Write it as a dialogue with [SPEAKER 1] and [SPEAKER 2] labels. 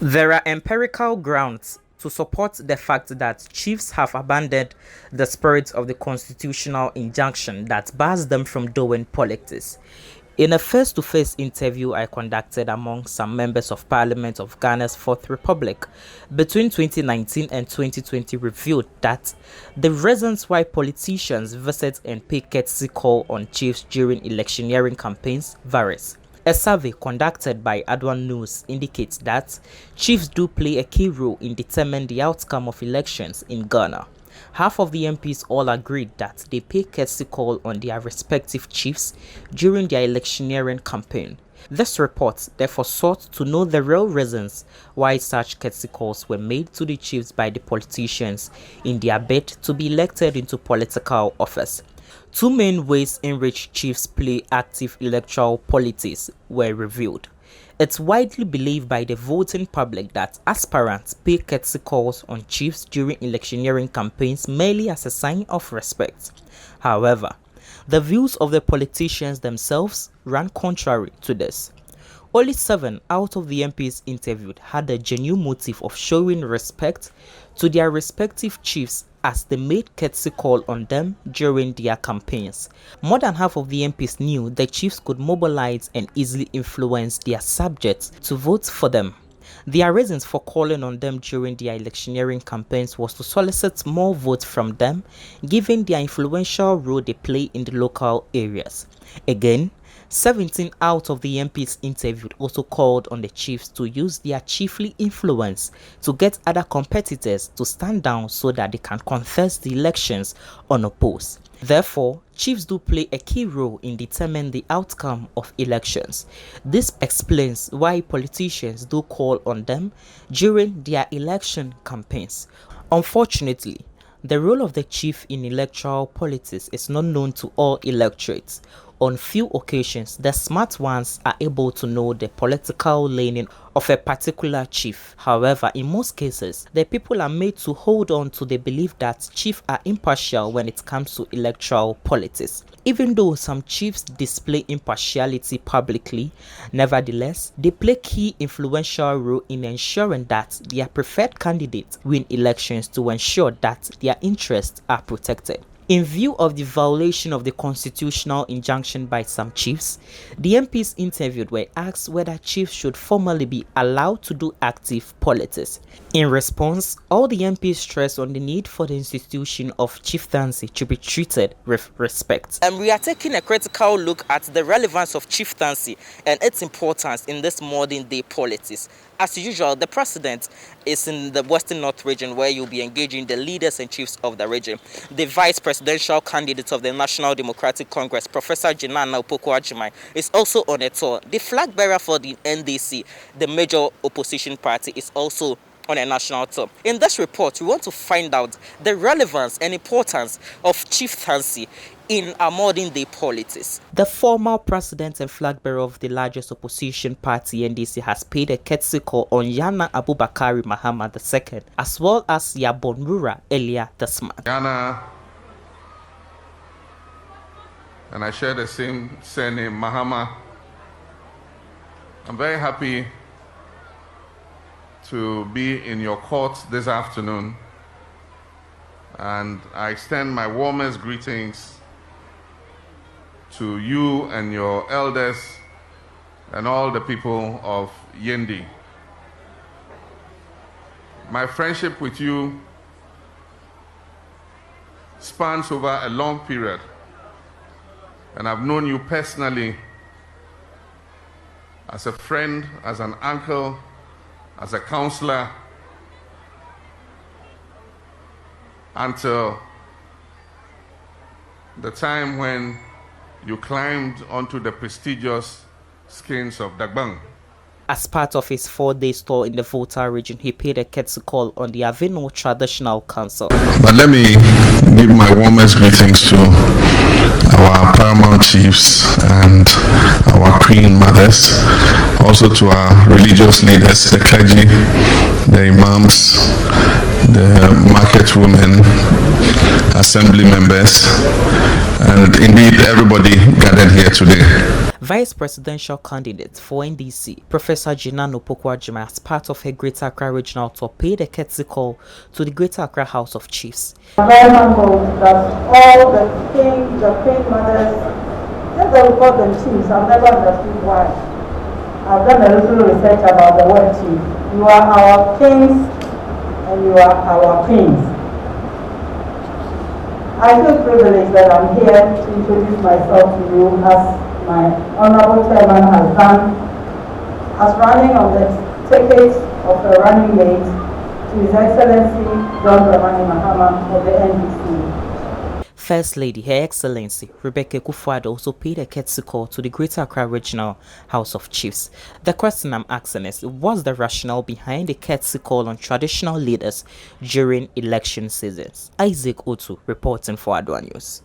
[SPEAKER 1] There are empirical grounds to support the fact that chiefs have abandoned the spirit of the constitutional injunction that bars them from doing politics. In a face-to-face interview I conducted among some members of parliament of Ghana's Fourth Republic between 2019 and 2020 revealed that the reasons why politicians visit and pay courtesy call on chiefs during electioneering campaigns varies. A survey conducted by Adwan News indicates that chiefs do play a key role in determining the outcome of elections in Ghana. Half of the MPs all agreed that they pay courtesy call on their respective chiefs during their electioneering campaign. This report therefore sought to know the real reasons why such courtesy calls were made to the chiefs by the politicians in their bid to be elected into political office. Two main ways in which chiefs play active electoral politics were revealed. It's widely believed by the voting public that aspirants pay courtesy calls on chiefs during electioneering campaigns merely as a sign of respect. However, the views of the politicians themselves ran contrary to this. Only 7 out of the MPs interviewed had the genuine motive of showing respect to their respective chiefs as they made courtesy call on them during their campaigns. More than half of the MPs knew the chiefs could mobilize and easily influence their subjects to vote for them. Their reasons for calling on them during their electioneering campaigns was to solicit more votes from them, given their influential role they play in the local areas. Again, 17 out of the MPs interviewed also called on the chiefs to use their chiefly influence to get other competitors to stand down so that they can contest the elections unopposed. Therefore, chiefs do play a key role in determining the outcome of elections. This explains why politicians do call on them during their election campaigns. Unfortunately, the role of the chief in electoral politics is not known to all electorates. On few occasions, the smart ones are able to know the political leaning of a particular chief. However, in most cases, the people are made to hold on to the belief that chiefs are impartial when it comes to electoral politics. Even though some chiefs display impartiality publicly, nevertheless, they play key influential role in ensuring that their preferred candidates win elections to ensure that their interests are protected. In view of the violation of the constitutional injunction by some chiefs, the MPs interviewed were asked whether chiefs should formally be allowed to do active politics. In response, all the MPs stressed on the need for the institution of chieftaincy to be treated with respect. And we are taking a critical look at the relevance of chieftaincy and its importance in this modern day politics. As usual, the president is in the Western North region where you'll be engaging the leaders and chiefs of the region. The vice presidential candidate of the National Democratic Congress, Professor Jinana Opoku-Agyeman, is also on a tour. The flag bearer for the NDC, the major opposition party, is also on a national tour. In this report, we want to find out the relevance and importance of chieftaincy in our modern day politics. The former president and flag bearer of the largest opposition party, NDC, has paid a courtesy call on Yana Abubakar Mahama II, as well as Yabonrura earlier this month.
[SPEAKER 2] Yana, and I share the same surname, Mahama. I'm very happy to be in your court this afternoon, and I extend my warmest greetings to you and your elders and all the people of Yendi. My friendship with you spans over a long period, and I've known you personally as a friend, as an uncle, as a counselor, until the time when you climbed onto the prestigious skins of Dagbang.
[SPEAKER 1] As part of his 4-day tour in the Volta region, he paid a courtesy call on the Avino Traditional Council.
[SPEAKER 2] But let me give my warmest greetings to our paramount chiefs and our queen mothers, also to our religious leaders, the clergy, the imams, the market women, assembly members, and indeed everybody gathered here today.
[SPEAKER 1] Vice presidential candidate for NDC, Professor Gina Nopokwa-Jima, as part of her Greater Accra regional tour, paid a courtesy call to the Greater Accra House of Chiefs.
[SPEAKER 3] I'm very humbled that all the kings, the queen mothers, just that we call them chiefs, I've never understood why. I've done a little research about the word chief. You are our kings and you are our queens. I feel privileged that I'm here to introduce myself to you as my honorable chairman has done, as running on the ticket of a running mate to His Excellency John Dramani Mahama of the NDC.
[SPEAKER 1] First Lady, Her Excellency Rebecca Kufuor also paid a courtesy call to the Greater Accra Regional House of Chiefs. The question I'm asking is, what's the rationale behind the courtesy call on traditional leaders during election seasons? Isaac Otu reporting for Adwa News.